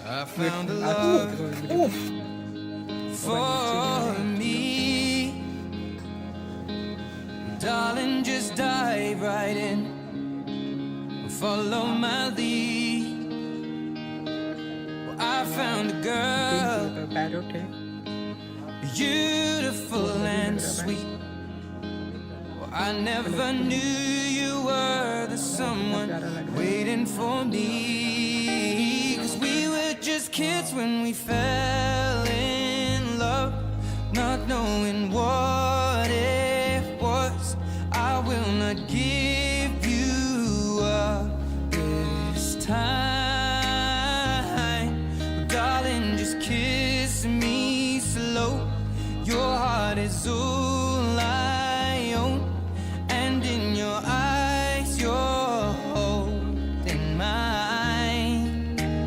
I Wait, found a aku love Oof. for me. Darling, just dive right in. Follow my lead. Well, I found a girl, Parrot है beautiful and sweet. Well, I never knew you were the someone waiting for me. 'Cause we were just kids when we fell in love, not knowing what